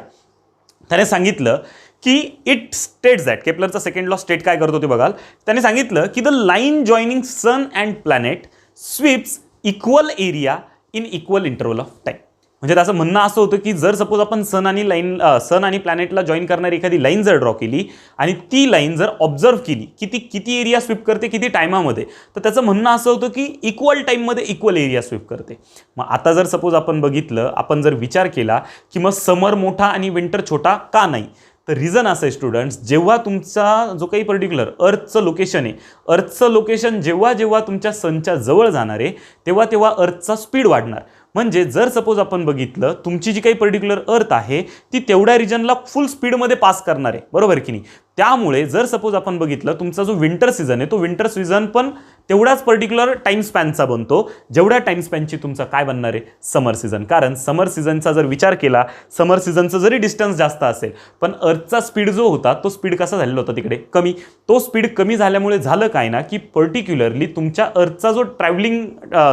त्याने सांगितलं की इट स्टेट्स दॅट, केपलरचा सेकंड लॉ स्टेट काय करतो ते बघाल. त्याने सांगितलं की the line joining sun and planet sweeps equal area in equal interval of time. म्हणजे त्याचं म्हणणं असं होतं की जर सपोज आपण सन आणि प्लॅनेटला जॉईन करणारी एखादी लाईन जर ड्रॉ केली आणि ती लाईन जर ऑब्झर्व केली की ती किती एरिया स्वीप करते किती टायमामध्ये, तर त्याचं म्हणणं असं होतं की इक्वल टाईममध्ये इक्वल एरिया स्वीप करते. मग आता जर सपोज आपण बघितलं, आपण जर विचार केला की मग समर मोठा आणि विंटर छोटा का नाही, तर रिझन असं आहे स्टुडंट्स, जेव्हा तुमचा जो काही पर्टिक्युलर अर्थचं लोकेशन आहे, अर्थचं लोकेशन जेव्हा जेव्हा तुमच्या सनच्या जवळ जाणार आहे तेव्हा तेव्हा अर्थचा स्पीड वाढणार. म्हणजे जर सपोज आपण बघितलं तुमची जी काही पर्टिक्युलर अर्थ आहे ती तेवढ्या रिजनला फुल स्पीडमध्ये पास करणार आहे. बरोबर की नाही. त्यामुळे जर सपोज आपण बघितलं तुमचा जो विंटर सीझन आहे तो विंटर सीझन पण तेवढाच पर्टिक्युलर टाइम स्पॅनचा बनतो जेवढ्या टाइम स्पॅनची तुमचा काय बनणार आहे समर सीझन. कारण समर सीझनचा जर विचार केला, समर सीझनचं जरी डिस्टन्स जास्त असेल पण अर्थचा स्पीड जो होता तो स्पीड कसा झालेला होता तिकडे कमी. तो स्पीड कमी झाल्यामुळे झालं काय ना की पर्टिक्युलरली तुमच्या अर्थचा जो ट्रॅव्हलिंग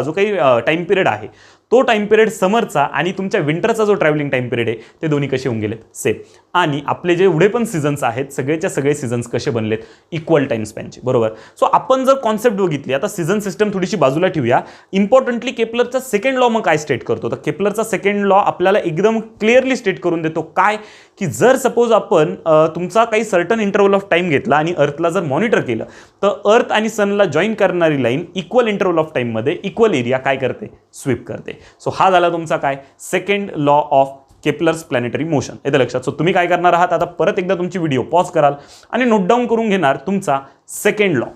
जो काही टाइम पिरियड आहे तो टाइम पिरियड समरचा आणि तुमच्या विंटरचा जो ट्रॅव्हलिंग टाइम पिरियड आहे ते दोन्ही कसे होऊन गेलेत सेम. आणि आपले जे एवढे पण सीझन्स आहेत सगळेच्या सगळे सीझन्स कसे बनलेत इक्वल टाइम स्पॅनचे, बरोबर. सो आपण जर कॉन्सेप्ट बघितली, आता सीझन सिस्टम थोडीशी बाजूला ठेवूया. इम्पॉर्टंटली केपलरचा सेकंड लॉ मग काय स्टेट करतो, तर केपलरचा सेकंड लॉ आपल्याला एकदम क्लिअरली स्टेट करून देतो काय, की जर सपोज आपण तुमचा काही सर्टन इंटरव्हल ऑफ टाइम घेतला आणि अर्थला जर मॉनिटर केलं तर अर्थ आणि सनला जॉईन करणारी लाईन इक्वल इंटरव्हल ऑफ टाइममध्ये इक्वल एरिया काय करते, स्वीप करते. सो हा झाला तुमचा काय second law of Kepler's planetary motion. येतं लक्षात. सो तुम्ही काय करणार आहात, आता परत एकदा तुमची व्हिडिओ पॉज कराल आणि नोट डाऊन करून घेणार तुमचा सेकंड लॉ.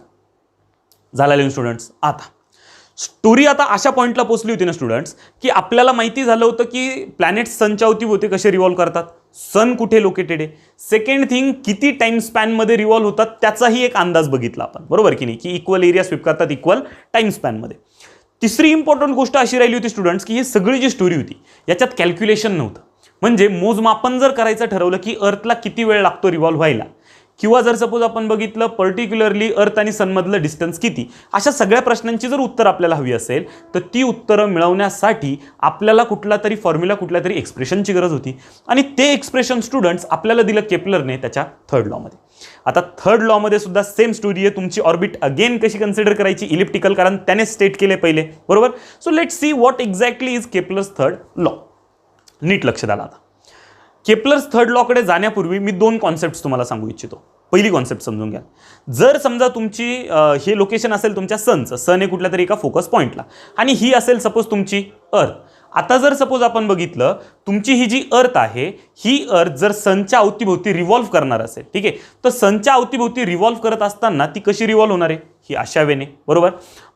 झाला लिहून स्टुडंट्स. आता स्टोरी आता अशा पॉईंटला पोहोचली होती ना स्टुडंट्स, की आपल्याला माहिती झालं होतं की प्लॅनेट सनच्या अवतीभोवती कसे रिव्हॉल्व करतात, सन कुठे लोकेटेड आहे, सेकंड थिंग किती टाइम स्पॅनमध्ये रिव्हॉल्व होतात त्याचाही एक अंदाज बघितला आपण, बरोबर की नाही, की इक्वल एरिया स्वीप करतात इक्वल टाइम स्पॅनमध्ये. तिसरी इम्पॉर्टंट गोष्ट अशी राहिली होती स्टुडंट्स, की ही सगळी जी स्टोरी होती याच्यात कॅल्क्युलेशन नव्हतं. म्हणजे मोजमापन जर करायचं ठरवलं की अर्थला किती वेळ लागतो रिव्हॉल्व व्हायला, किंवा जर सपोज आपण बघितलं पर्टिक्युलरली अर्थ आणि सनमधलं डिस्टन्स किती, अशा सगळ्या प्रश्नांची जर उत्तर आपल्याला हवी असेल तर ती उत्तरं मिळवण्यासाठी आपल्याला कुठला तरी फॉर्म्युला, कुठल्या तरी एक्सप्रेशनची गरज होती. आणि ते एक्सप्रेशन स्टुडंट्स आपल्याला दिलं केपलरने त्याच्या थर्ड लॉमध्ये. आता थर्ड लॉमध्ये सुद्धा सेम स्टोरी आहे. तुमची ऑर्बिट अगेन कशी कन्सिडर करायची, इलिप्टिकल, कारण त्याने स्टेट केले पहिले, बरोबर. So let's see what exactly is Kepler's third law. नीट लक्ष द्याल. आता केपलर्स थर्ड लॉकडे जाण्यापूर्वी मी दोन कॉन्सेप्ट्स तुम्हाला सांगू इच्छितो. पहिली कॉन्सेप्ट समजून घ्या. जर समजा तुमची हे लोकेशन असेल तुमच्या सनचं, सन आहे कुठल्या तरी एका फोकस पॉईंटला, आणि ही असेल सपोज तुमची अर्थ. आता जर सपोज आपण बघितलं तुमची ही जी अर्थ आहे ही अर्थ जर सनच्या अवतीभोवती रिव्हॉल्व करणार असेल, ठीक आहे, तर सनच्या अवतीभोवती रिव्हॉल्व करत असताना ती कशी रिव्हॉल्व होणार आहे, ही अशा वेने, बरोबर.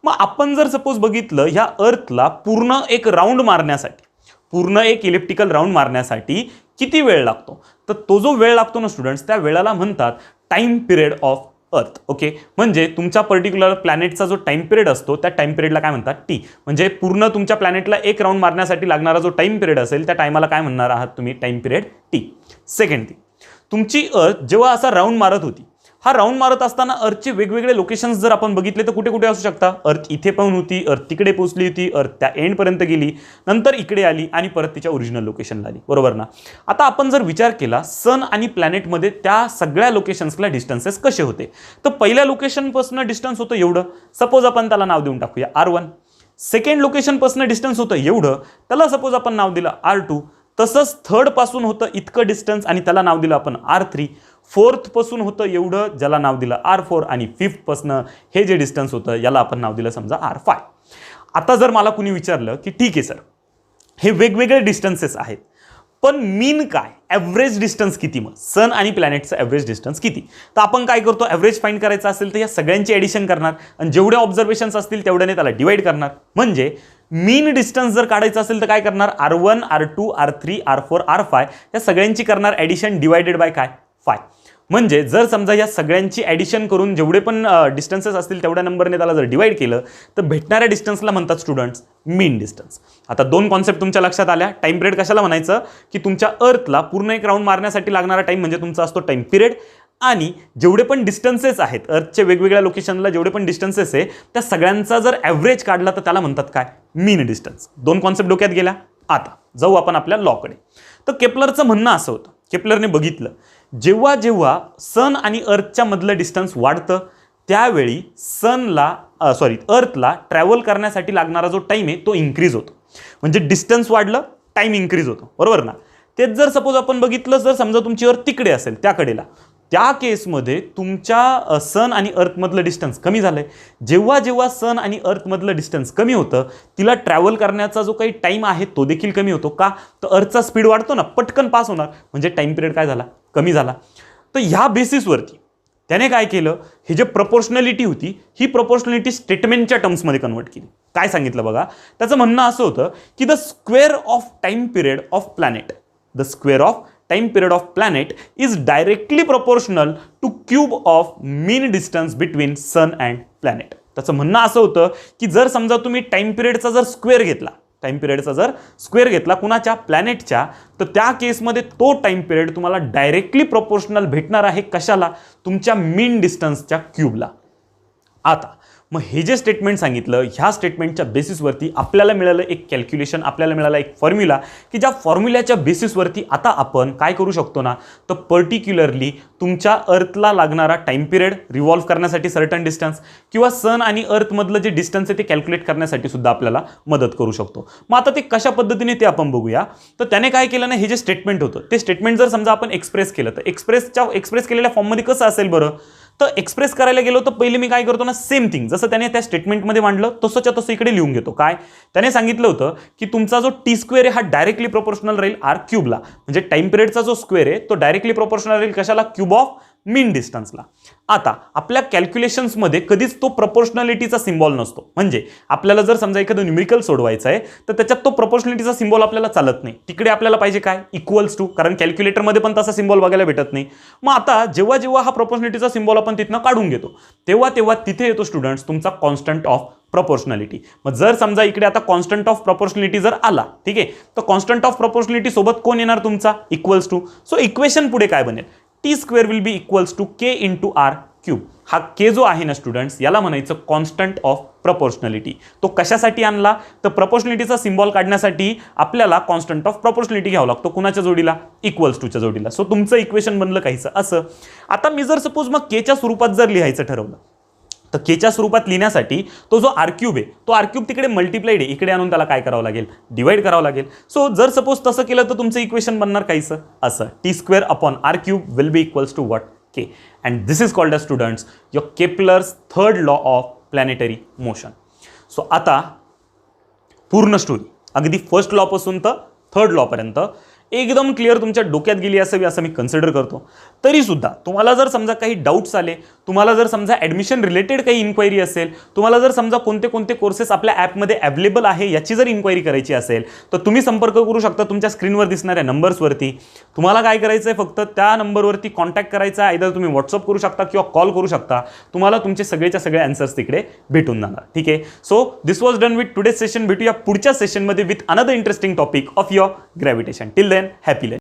मग आपण जर सपोज बघितलं ह्या अर्थला पूर्ण एक राऊंड मारण्यासाठी, पूर्ण एक इलिप्टिकल राऊंड मारण्यासाठी किती वेळ लागतो, तर तो जो वेळ लागतो ना स्टुडंट्स त्या वेळाला म्हणतात time period of earth. Okay, म्हणजे तुमच्या पर्टिक्युलर प्लॅनेटचा जो टाइम पिरियड असतो त्या टाइम पिरियडला काय म्हणतात, टी. म्हणजे पूर्ण तुमच्या प्लॅनेटला एक राऊंड मारण्यासाठी लागणारा जो टाइम पिरियड असेल त्या टाइमाला काय म्हणणार आहात तुम्ही, time period T. Second thing, तुमची अर्थ जेव्हा असा राऊंड मारत होती, हा राऊंड मारत असताना अर्थचे वेगवेगळे लोकेशन्स जर आपण बघितले तर कुठे कुठे असू शकता. अर्थ इथे पण होती, अर्थ तिकडे पोहोचली होती, अर्थ त्या एंडपर्यंत गेली, नंतर इकडे आली आणि परत तिच्या ओरिजिनल लोकेशनला आली, बरोबर ना. आता आपण जर विचार केला सन आणि प्लॅनेटमध्ये त्या सगळ्या लोकेशन्सला डिस्टन्सेस कसे होते, तर पहिल्या लोकेशनपासून डिस्टन्स होतं एवढं, सपोज आपण त्याला नाव देऊन टाकूया R1. सेकंड लोकेशनपासून डिस्टन्स होतं एवढं, त्याला सपोज आपण नाव दिलं R2. तसंच थर्ड पासून होतं इतकं डिस्टन्स आणि त्याला नाव दिलं आपण R3. फोर्थ पासून होतं एवढं ज्याला नाव दिलं R4. आणि फिफ्थ पासून हे जे डिस्टन्स होतं याला आपण नाव दिलं समजा R5. आता जर मला कुणी विचारलं की ठीक आहे सर हे वेगवेगळे डिस्टन्सेस आहेत पण मीन काय, ॲव्हरेज डिस्टन्स किती, मग सन आणि प्लॅनेटचं ॲव्हरेज डिस्टन्स किती, तर आपण काय करतो, ॲव्हरेज फाइंड करायचं असेल तर या सगळ्यांची ॲडिशन करणार आणि जेवढे ऑब्झर्वेशन्स असतील तेवढ्याने त्याला डिवाइड करणार. म्हणजे मीन डिस्टन्स जर काढायचं असेल तर काय करणार, R1, R2, R3, R4, R5 या सगळ्यांची करणार ॲडिशन डिवायडेड बाय काय, 5. म्हणजे जर समजा या सगळ्यांची ॲडिशन करून जेवढे पण डिस्टन्सेस असतील तेवढ्या नंबरने त्याला जर डिवाइड केलं तर भेटणाऱ्या डिस्टन्सला म्हणतात स्टुडंट्स मीन डिस्टन्स. आता दोन कॉन्सेप्ट तुमच्या लक्षात आल्या. टाइम पिरियड कशाला म्हणायचं, की तुमच्या अर्थला पूर्ण एक राऊंड मारण्यासाठी लागणारा टाइम म्हणजे तुमचा असतो टाइम पिरियड, आणि जेवढे पण डिस्टन्सेस आहेत अर्थच्या वेगवेगळ्या लोकेशनला जेवढे पण डिस्टन्सेस आहे त्या सगळ्यांचा जर ॲव्हरेज काढला तर त्याला म्हणतात काय, मीन डिस्टन्स. दोन कॉन्सेप्ट डोक्यात गेला. आता जाऊ आपण आपल्या लॉकडे. तर केपलरचं म्हणणं असं होतं, केपलरने बघितलं जेव्हा जेव्हा सन आणि अर्थच्या मधलं डिस्टन्स वाढतं त्यावेळी अर्थला ट्रॅव्हल करण्यासाठी लागणारा जो टाइम आहे तो इन्क्रीज होतो. म्हणजे डिस्टन्स वाढलं टाइम इन्क्रीज होतो, बरोबर ना. तेच जर सपोज आपण बघितलं जर समजा तुमची अर्थ तिकडे असेल त्या कडेला, त्या केसमध्ये तुमच्या सन आणि अर्थमधलं डिस्टन्स कमी झालंय. जेव्हा जेव्हा सन आणि अर्थमधलं डिस्टन्स कमी होतं तिला ट्रॅव्हल करण्याचा जो काही टाइम आहे तो देखील कमी होतो. का, तर अर्थचा स्पीड वाढतो ना, पटकन पास होणार, म्हणजे टाइम पिरियड काय झाला, कमी झाला. तर ह्या बेसिसवरती त्याने काय केलं, ही जे प्रपोर्शनॅलिटी होती ही प्रपोर्शनॅलिटी स्टेटमेंटच्या टर्म्समध्ये कन्वर्ट केली. काय सांगितलं बघा, त्याचं म्हणणं असं होतं की the square of time period of planet, the square of time period of planet is directly proportional to cube of mean distance between sun and planet. त्याचं म्हणणं असं होतं की जर समजा तुम्ही टाइम पिरियडचा जर स्क्वेअर घेतला, टाइम पिरियडचा जर स्क्वेअर घेतला कुणाच्या, प्लॅनेटच्या, तर त्या केसमध्ये तो टाइम पिरियड तुम्हाला डायरेक्टली प्रोपोर्शनल भेटणार आहे कशाला, तुमच्या मीन डिस्टन्सच्या क्यूबला. आता मग हे जे स्टेटमेंट सांगितलं, ह्या स्टेटमेंटच्या बेसिसवरती आपल्याला मिळालं एक कॅल्क्युलेशन, आपल्याला मिळाला एक फॉर्म्युला, की ज्या फॉर्म्युल्याच्या बेसिसवरती आता आपण काय करू शकतो ना, तर पर्टिक्युलरली तुमच्या अर्थला लागणारा टाईम पिरियड रिव्हॉल्व करण्यासाठी सर्टन डिस्टन्स, किंवा सन आणि अर्थमधलं जे डिस्टन्स आहे ते कॅल्क्युलेट करण्यासाठी सुद्धा आपल्याला मदत करू शकतो. मग आता ते कशा पद्धतीने ते आपण बघूया. तर त्याने काय केलं ना, हे जे स्टेटमेंट होतं ते स्टेटमेंट जर समजा आपण एक्सप्रेस केलं, तर एक्सप्रेस केलेल्या फॉर्ममध्ये कसं असेल बरं, तर एक्सप्रेस करायला गेलो तर पहिले मी काय करतो ना, सेम थिंग जसं त्याने त्या स्टेटमेंटमध्ये मांडलं तसंच्या तसं इकडे लिहून घेतो. काय त्याने सांगितलं होतं की तुमचा जो टी स्क्वेअर आहे हा डायरेक्टली प्रोपोर्शनल राहील आर क्यूबला, म्हणजे टाइम पिरियडचा जो स्क्वेअर आहे तो डायरेक्टली प्रोपोर्शनल राहील कशाला, क्यूब ऑफ मीन डिस्टन्सला. आता आपल्या कॅल्क्युलेशन्समध्ये कधीच तो प्रपोर्शनॅलिटीचा सिम्बॉल नसतो. म्हणजे आपल्याला जर समजा एखादं न्यूमेरिकल सोडवायचं आहे तर त्याच्यात तो प्रपोर्शनॅलिटीचा सिम्बॉल आपल्याला चालत नाही. तिकडे आपल्याला पाहिजे काय, इक्वल्स टू, कारण कॅल्क्युलेटरमध्ये पण तसा सिम्बॉल बघायला भेटत नाही. मग आता जेव्हा जेव्हा हा प्रपोर्शनॅलिटीचा सिम्बॉल आपण तिथनं काढून घेतो तेव्हा तेव्हा तिथे येतो स्टुडंट्स तुमचा कॉन्स्टंट ऑफ प्रपोर्शनॅलिटी. मग जर समजा इकडे आता कॉन्स्टंट ऑफ प्रपोर्शनॅलिटी जर आला, ठीक आहे, तर कॉन्स्टंट ऑफ प्रपोर्शनॅलिटी सोबत कोण येणार तुमचा, इक्वल्स टू. सो इक्वेशन पुढे काय बनेल, T square will be equals to K into R cube. हा के जो आहे ना स्टुडंट्स, याला म्हणायचं कॉन्स्टंट ऑफ प्रपोर्शनॅलिटी. तो कशासाठी आणला, तर प्रपोर्शनॅलिटीचा सिम्बॉल काढण्यासाठी आपल्याला कॉन्स्टंट ऑफ प्रपोर्शनॅलिटी घ्यावा लागतो. कुणाच्या जोडीला, इक्वल्स टूच्या जोडीला. सो तुमचं इक्वेशन बनलं काहीचं असं. आता मी जर सपोज मग केच्या स्वरूपात जर लिहायचं ठरवलं, तर केच्या स्वरूपात लिहिण्यासाठी तो जो आर क्यूब आहे तो आर क्यूब तिकडे मल्टिप्लाइड आहे, इकडे आणून त्याला काय करावं लागेल, डिवाइड करावं लागेल. सो जर सपोज तसं केलं तर तुमचं इक्वेशन बनणार काहीचं असं, T square upon R cube will be equals to what, K. And this is called as students your Kepler's third law of planetary motion. So आता पूर्ण स्टोरी अगदी फर्स्ट लॉ पासून तर थर्ड लॉ पर्यंत एकदम क्लिअर तुमच्या डोक्यात गेली असावी असं मी कन्सिडर करतो. तरी सुद्धा तुम्हाला जर समजा काही डाऊट्स आले, तुम्हाला जर समजा ॲडमिशन रिलेटेड काही इन्क्वायरी असेल, तुम्हाला जर समजा कोणते कोणते कोर्सेस आपल्या ॲपमध्ये अवेलेबल आहे याची जर इन्क्वायरी करायची असेल, तर तुम्ही संपर्क करू शकता तुमच्या स्क्रीनवर दिसणाऱ्या नंबर्सवरती. तुम्हाला काय करायचं आहे, फक्त त्या नंबरवरती कॉन्टॅक्ट करायचा आहे. आयदर तुम्ही व्हॉट्सअप करू शकता किंवा कॉल करू शकता. तुम्हाला तुमचे सगळेच्या सगळे आन्सर्स तिकडे भेटून जाणार. ठीक आहे. So this was done with today's session. भेटूया पुढच्या सेशनमध्ये with another interesting topic of your gravitation. Till then happy learning.